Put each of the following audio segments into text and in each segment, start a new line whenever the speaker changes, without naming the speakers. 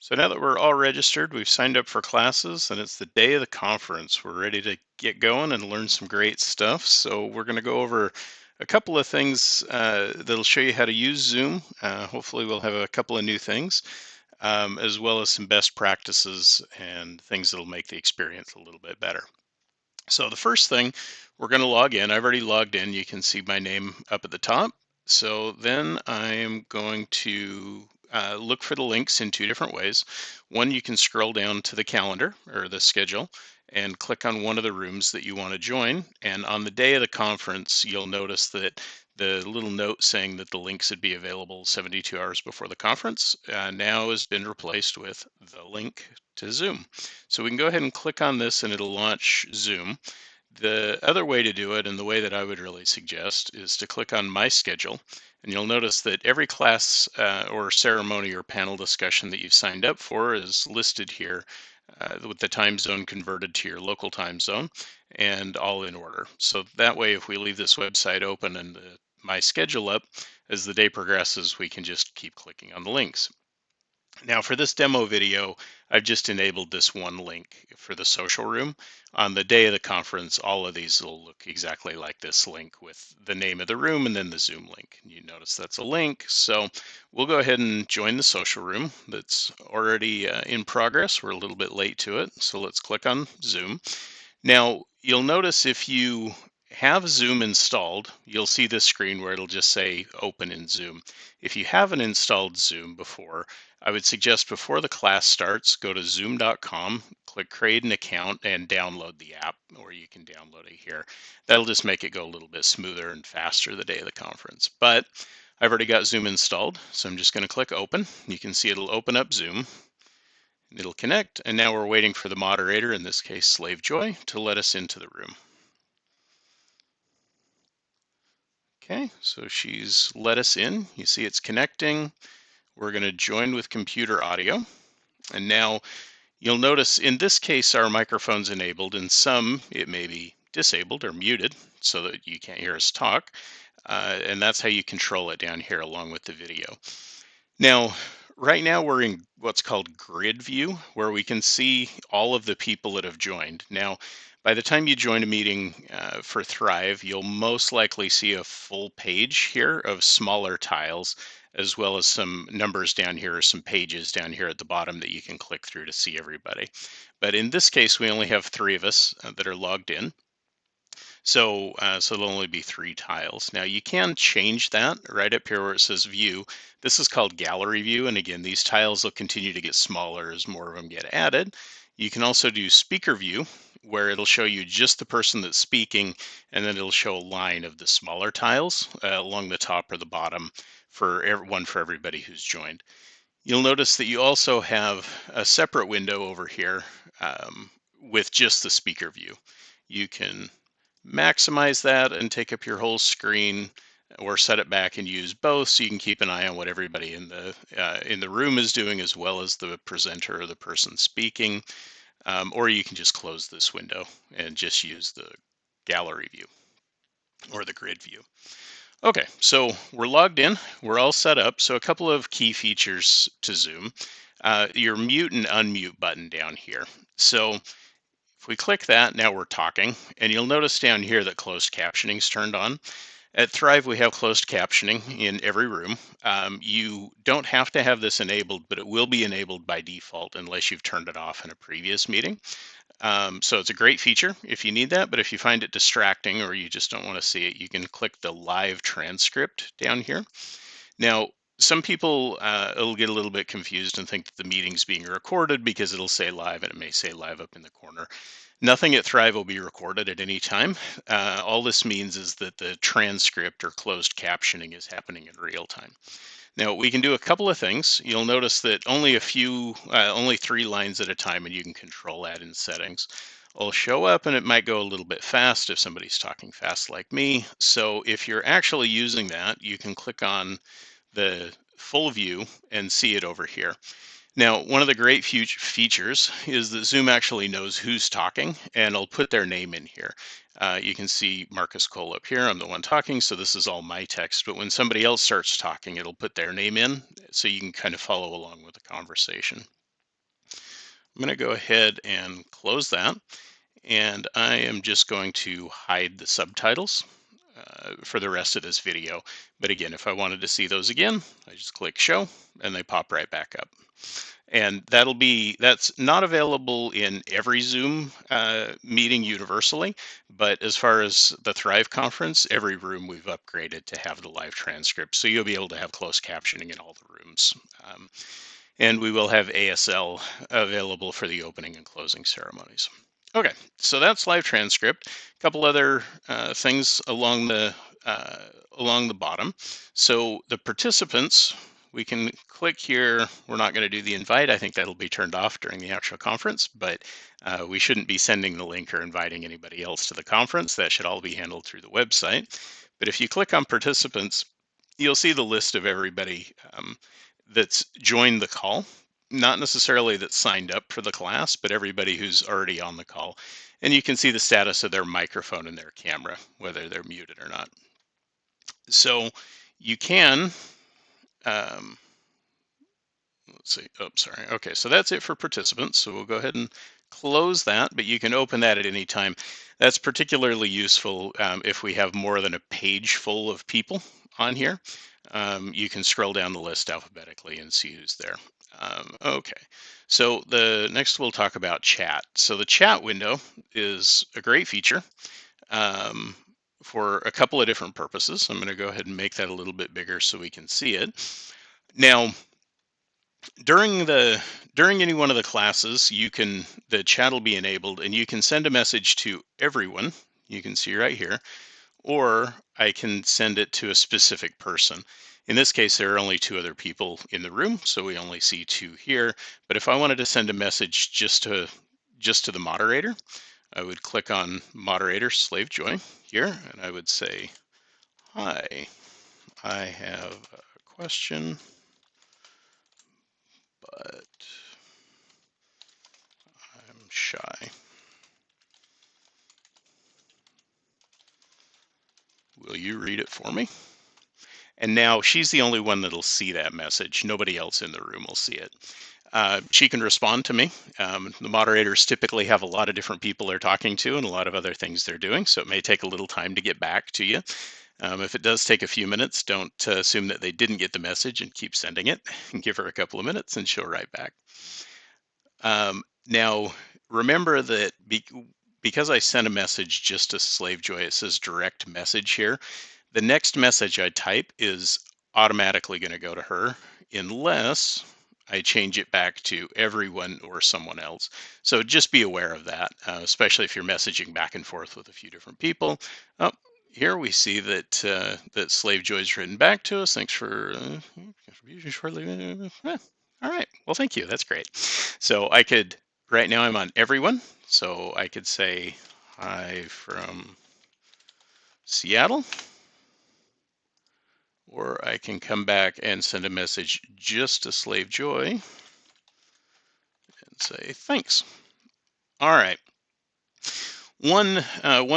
So now that we're all registered, we've signed up for classes, and it's the day of the conference. We're ready to get going and learn some great stuff. So we're going to go over a couple of things that'll show you how to use Zoom. Hopefully, we'll have a couple of new things, as well as some best practices and things that'll make the experience a little bit better. So the first thing, we're going to log in. I've already logged in. You can see my name up at the top. So then I'm going to look for the links in two different ways. One, you can scroll down to the calendar or the schedule and click on one of the rooms that you want to join. And on the day of the conference, you'll notice that the little note saying that the links would be available 72 hours before the conference now has been replaced with the link to Zoom. So we can go ahead and click on this and it'll launch Zoom. The other way to do it, and the way that I would really suggest, is to click on My Schedule. And you'll notice that every class or ceremony or panel discussion that you've signed up for is listed here with the time zone converted to your local time zone and all in order. So that way, if we leave this website open and My Schedule up, as the day progresses, we can just keep clicking on the links. Now for this demo video, I've just enabled this one link for the social room. On the day of the conference, all of these will look exactly like this link with the name of the room and then the Zoom link. You notice that's a link. So we'll go ahead and join the social room that's already in progress. We're a little bit late to it. So let's click on Zoom. Now, you'll notice if you have Zoom installed, you'll see this screen where it'll just say open in Zoom. If you haven't installed Zoom before, I would suggest before the class starts, go to zoom.com, click create an account and download the app, or you can download it here. That'll just make it go a little bit smoother and faster the day of the conference. But I've already got Zoom installed, so I'm just going to click open. You can see it'll open up Zoom. It'll connect, and now we're waiting for the moderator, in this case Slave Joy, to let us into the room. Okay, so she's let us in. You see it's connecting. We're going to join with computer audio. And now you'll notice in this case our microphone's enabled. In some, it may be disabled or muted so that you can't hear us talk. And that's how you control it down here along with the video. Now, right now we're in what's called grid view, where we can see all of the people that have joined. Now, by the time you join a meeting for Thrive, you'll most likely see a full page here of smaller tiles, as well as some numbers down here, or some pages down here at the bottom that you can click through to see everybody. But in this case, we only have 3 of us that are logged in. So there'll only be 3 tiles. Now you can change that right up here where it says view. This is called gallery view. And again, these tiles will continue to get smaller as more of them get added. You can also do speaker view, where it'll show you just the person that's speaking, and then it'll show a line of the smaller tiles along the top or the bottom for one for everybody who's joined. You'll notice that you also have a separate window over here with just the speaker view. You can maximize that and take up your whole screen, or set it back and use both, so you can keep an eye on what everybody in the room is doing, as well as the presenter or the person speaking. Or you can just close this window and just use the gallery view or the grid view. Okay, so we're logged in, we're all set up. So a couple of key features to Zoom. Your mute and unmute button down here. So if we click that, now we're talking, and you'll notice down here that closed captioning is turned on. At Thrive, we have closed captioning in every room. You don't have to have this enabled, but it will be enabled by default unless you've turned it off in a previous meeting. So it's a great feature if you need that, but if you find it distracting or you just don't want to see it, you can click the live transcript down here. Now, some people will get a little bit confused and think that the meeting's being recorded because it'll say live and it may say live up in the corner. Nothing at Thrive will be recorded at any time. All this means is that the transcript or closed captioning is happening in real time. Now we can do a couple of things. You'll notice that only 3 lines at a time, and you can control that in settings, will show up, and it might go a little bit fast if somebody's talking fast like me. So if you're actually using that, you can click on the full view and see it over here. Now, one of the great features is that Zoom actually knows who's talking, and it'll put their name in here. You can see Marcus Cole up here. I'm the one talking, so this is all my text. But when somebody else starts talking, it'll put their name in, so you can kind of follow along with the conversation. I'm going to go ahead and close that. And I am just going to hide the subtitles for the rest of this video. But again, if I wanted to see those again, I just click show and they pop right back up. And that's not available in every Zoom meeting universally, but as far as the Thrive conference, every room we've upgraded to have the live transcript. So you'll be able to have closed captioning in all the rooms. And we will have ASL available for the opening and closing ceremonies. Okay, so that's live transcript. A couple other things uh, along the bottom. So the participants, we can click here. We're not going to do the invite. I think that'll be turned off during the actual conference, but we shouldn't be sending the link or inviting anybody else to the conference. That should all be handled through the website. But if you click on participants, you'll see the list of everybody that's joined the call. Not necessarily that's signed up for the class, but everybody who's already on the call. And you can see the status of their microphone and their camera, whether they're muted or not. So you can, um, let's see, oh, sorry. Okay, so that's it for participants. So we'll go ahead and close that, but you can open that at any time. That's particularly useful if we have more than a page full of people on here. You can scroll down the list alphabetically and see who's there. Okay, so the next we'll talk about chat. So the chat window is a great feature um, for a couple of different purposes. I'm going to go ahead and make that a little bit bigger so we can see it. Now, during any one of the classes, the chat will be enabled and you can send a message to everyone. You can see right here, or I can send it to a specific person. In this case, there are only two other people in the room, so we only see two here. But if I wanted to send a message just to the moderator, I would click on moderator Slave Joy here, and I would say, "Hi, I have a question, but I'm shy. Will you read it for me?" And now she's the only one that'll see that message. Nobody else in the room will see it. She can respond to me. The moderators typically have a lot of different people they're talking to and a lot of other things they're doing, so it may take a little time to get back to you. If it does take a few minutes, don't assume that they didn't get the message and keep sending it. Give her a couple of minutes and she'll write back. Now, remember that because I sent a message just to Slave Joy, it says direct message here. The next message I type is automatically going to go to her unless I change it back to everyone or someone else. So just be aware of that, especially if you're messaging back and forth with a few different people. Oh, here we see that Slave Joy's written back to us. Thanks for contribution shortly. All right. Well, thank you. That's great. So right now I'm on everyone. So I could say hi from Seattle, or I can come back and send a message just to Slave Joy and say thanks. All right. One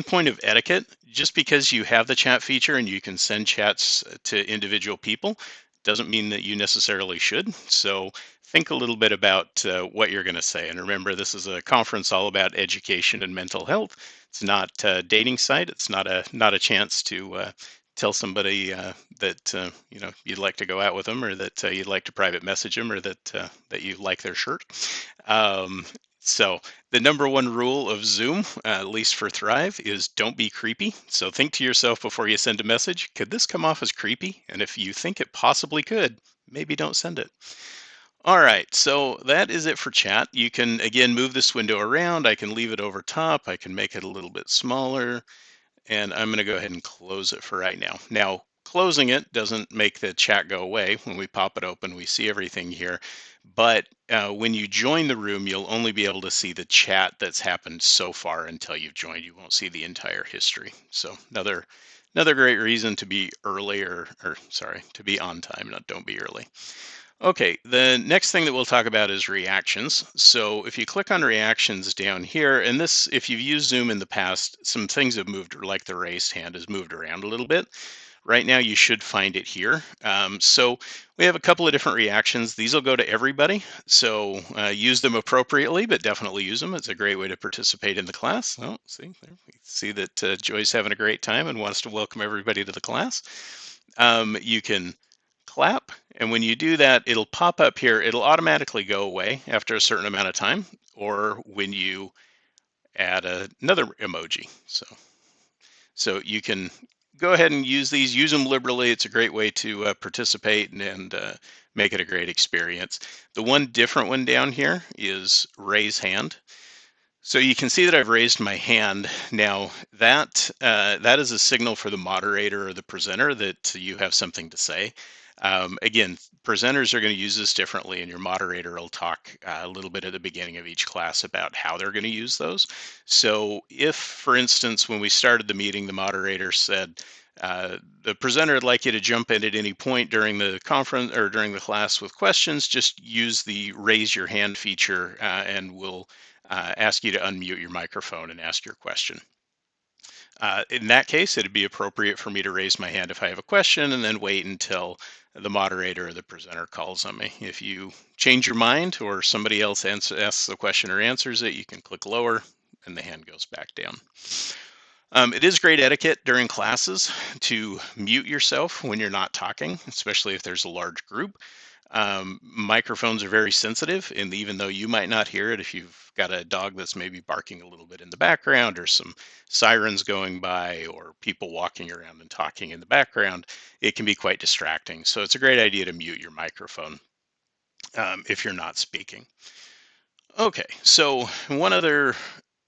point of etiquette: just because you have the chat feature and you can send chats to individual people doesn't mean that you necessarily should. So think a little bit about what you're going to say. And remember, this is a conference all about education and mental health. It's not a dating site. It's not a chance to tell somebody that you'd like to go out with them, or that you'd like to private message them, or that you like their shirt. So the number one rule of Zoom, at least for Thrive, is don't be creepy. So think to yourself before you send a message, could this come off as creepy? And if you think it possibly could, maybe don't send it. All right, so that is it for chat. You can, again, move this window around. I can leave it over top. I can make it a little bit smaller. And I'm going to go ahead and close it for right now. Now, closing it doesn't make the chat go away. When we pop it open, we see everything here. But when you join the room, you'll only be able to see the chat that's happened so far until you've joined. You won't see the entire history. So another great reason to be early, or sorry, to be on time, not don't be early. Okay, the next thing that we'll talk about is reactions. So if you click on reactions down here, and this, if you've used Zoom in the past, some things have moved, like the raised hand has moved around a little bit. Right now, you should find it here. So we have a couple of different reactions. These will go to everybody. So use them appropriately, but definitely use them. It's a great way to participate in the class. Oh, see, there we see that Joy's having a great time and wants to welcome everybody to the class. You can clap, and when you do that, it'll pop up here. It'll automatically go away after a certain amount of time, or when you add another emoji. So you can go ahead and use them liberally. It's a great way to participate and make it a great experience. The one different one down here is raise hand. So you can see that I've raised my hand. Now that is a signal for the moderator or the presenter that you have something to say. Again, presenters are going to use this differently, and your moderator will talk a little bit at the beginning of each class about how they're going to use those. So if, for instance, when we started the meeting, the moderator said, the presenter would like you to jump in at any point during the conference or during the class with questions, just use the raise your hand feature and we'll ask you to unmute your microphone and ask your question. In that case, it'd be appropriate for me to raise my hand if I have a question and then wait until the moderator or the presenter calls on me. If you change your mind or somebody else asks the question or answers it, you can click lower and the hand goes back down. It is great etiquette during classes to mute yourself when you're not talking, especially if there's a large group. Microphones are very sensitive, and even though you might not hear it, if you've got a dog that's maybe barking a little bit in the background, or some sirens going by, or people walking around and talking in the background, it can be quite distracting. So it's a great idea to mute your microphone if you're not speaking. Okay, so one other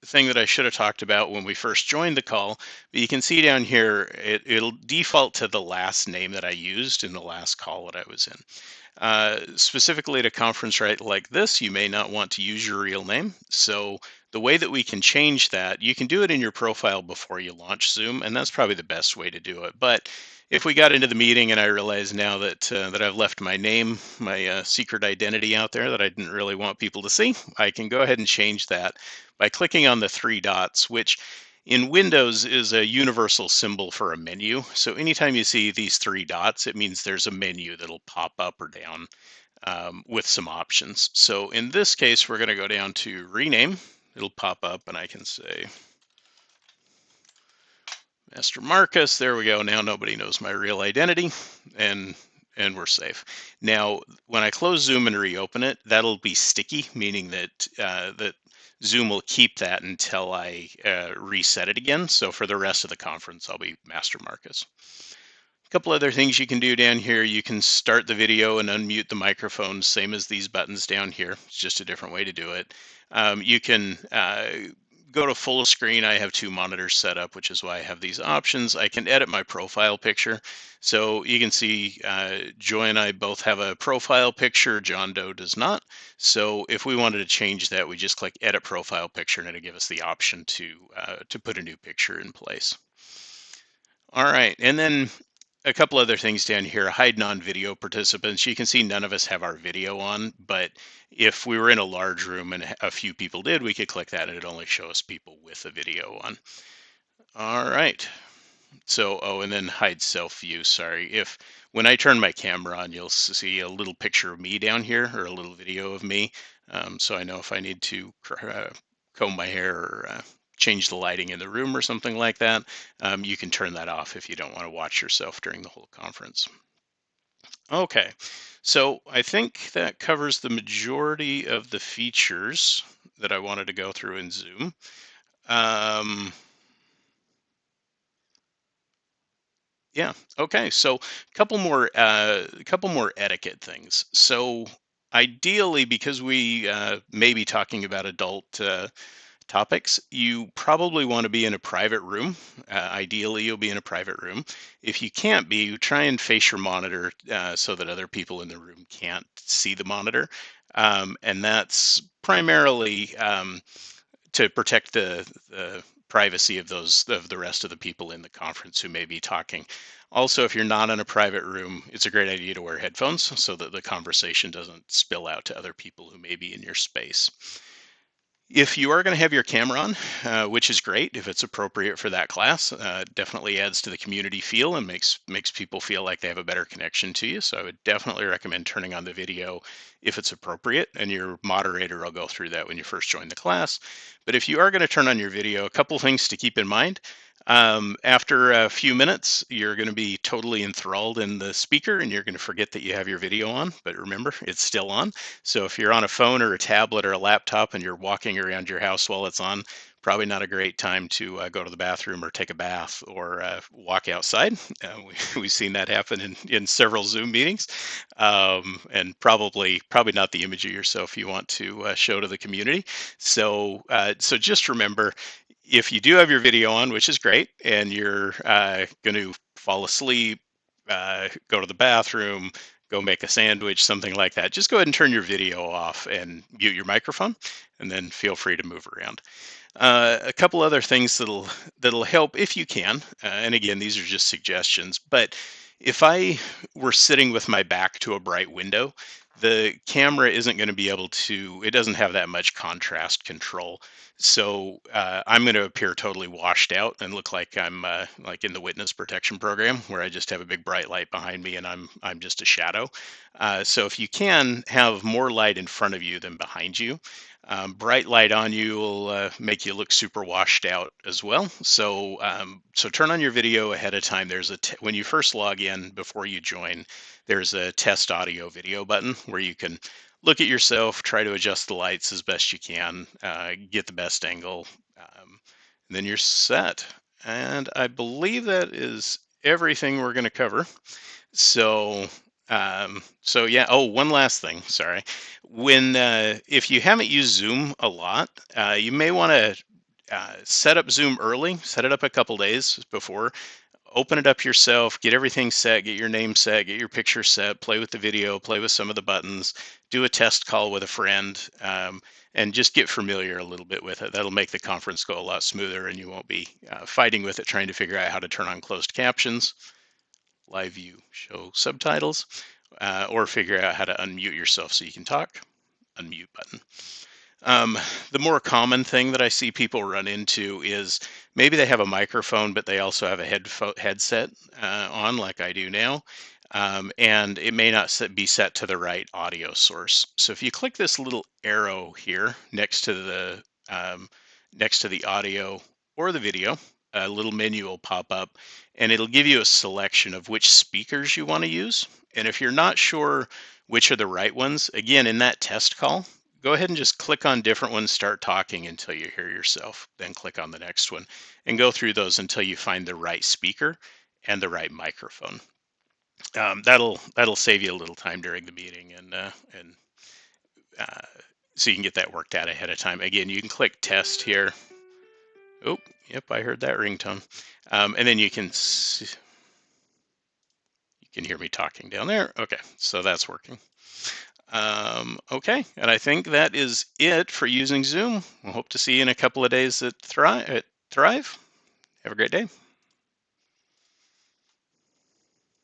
thing that I should have talked about when we first joined the call, but you can see down here, it'll default to the last name that I used in the last call that I was in. Specifically at a conference right like this, you may not want to use your real name. So the way that we can change that, you can do it in your profile before you launch Zoom, and that's probably the best way to do it. But if we got into the meeting and I realize now that I've left my name, my secret identity out there that I didn't really want people to see, I can go ahead and change that by clicking on the three dots, which in Windows is a universal symbol for a menu. So anytime you see these three dots, it means there's a menu that'll pop up or down with some options. So in this case, we're going to go down to rename. It'll pop up and I can say Master Marcus. There we go. Now nobody knows my real identity and we're safe. Now, when I close Zoom and reopen it, that'll be sticky, meaning that Zoom will keep that until I reset it again. So for the rest of the conference, I'll be Master Marcus. A couple other things you can do down here. You can start the video and unmute the microphone, same as these buttons down here. It's just a different way to do it. You can go to full screen. I have two monitors set up, which is why I have these options. I can edit my profile picture. So you can see Joy and I both have a profile picture. John Doe does not. So if we wanted to change that, we just click edit profile picture and it'll give us the option to put a new picture in place. All right, and then a couple other things down here. Hide non-video participants. You can see none of us have our video on, but if we were in a large room and a few people did, we could click that and it'd only show us people with a video on. All right. So, oh, and then hide self-view. Sorry. When I turn my camera on, you'll see a little picture of me down here or a little video of me. So I know if I need to comb my hair or change the lighting in the room or something like that, you can turn that off if you don't want to watch yourself during the whole conference. Okay, so I think that covers the majority of the features that I wanted to go through in Zoom. Yeah. Okay. So a couple more etiquette things. So ideally, because we may be talking about adult topics, you probably want to be in a private room. Ideally, you'll be in a private room. If you can't be, you try and face your monitor so that other people in the room can't see the monitor. And that's primarily to protect the privacy of the rest of the people in the conference who may be talking. Also, if you're not in a private room, it's a great idea to wear headphones so that the conversation doesn't spill out to other people who may be in your space. If you are going to have your camera on, which is great if it's appropriate for that class, definitely adds to the community feel and makes people feel like they have a better connection to you. So I would definitely recommend turning on the video if it's appropriate, and your moderator will go through that when you first join the class. But if you are going to turn on your video, a couple things to keep in mind. After a few minutes, you're going to be totally enthralled in the speaker and you're going to forget that you have your video on. But remember, it's still on. So if you're on a phone or a tablet or a laptop and you're walking around your house while it's on, probably not a great time to go to the bathroom or take a bath or walk outside. We've seen that happen in several Zoom meetings, and probably not the image of yourself you want to show to the community. So just remember, if you do have your video on, which is great, and you're going to fall asleep, go to the bathroom, go make a sandwich, something like that, just go ahead and turn your video off and mute your microphone, and then feel free to move around. A couple other things that'll help if you can, and again, these are just suggestions, but if I were sitting with my back to a bright window, the camera isn't going to be able to, it doesn't have that much contrast control. So I'm going to appear totally washed out and look like I'm like in the witness protection program, where I just have a big bright light behind me and I'm just a shadow. So if you can have more light in front of you than behind you, bright light on you will make you look super washed out as well. So turn on your video ahead of time. When you first log in before you join, there's a test audio video button where you can look at yourself, try to adjust the lights as best you can, get the best angle, and then you're set. And I believe that is everything we're going to cover. So, so yeah. Oh, one last thing. Sorry. If you haven't used Zoom a lot, you may want to set up Zoom early. Set it up a couple days before. Open it up yourself. Get everything set. Get your name set. Get your picture set. Play with the video. Play with some of the buttons. Do a test call with a friend, and just get familiar a little bit with it. That'll make the conference go a lot smoother, and you won't be fighting with it trying to figure out how to turn on closed captions, live view, show subtitles, or figure out how to unmute yourself so you can talk. Unmute button. The more common thing that I see people run into is maybe they have a microphone, but they also have a headset on, like I do now, and it may not be set to the right audio source. So if you click this little arrow here um, next to the audio or the video, a little menu will pop up, and it'll give you a selection of which speakers you want to use. And if you're not sure which are the right ones, again, in that test call, go ahead and just click on different ones, start talking until you hear yourself, then click on the next one and go through those until you find the right speaker and the right microphone. That'll save you a little time during the meeting, and uh, so you can get that worked out ahead of time. Again, you can click test here. Oh, yep, I heard that ringtone, and then you can hear me talking down there. Okay, so that's working. Okay, and I think that is it for using Zoom. We'll hope to see you in a couple of days at Thrive. Have a great day.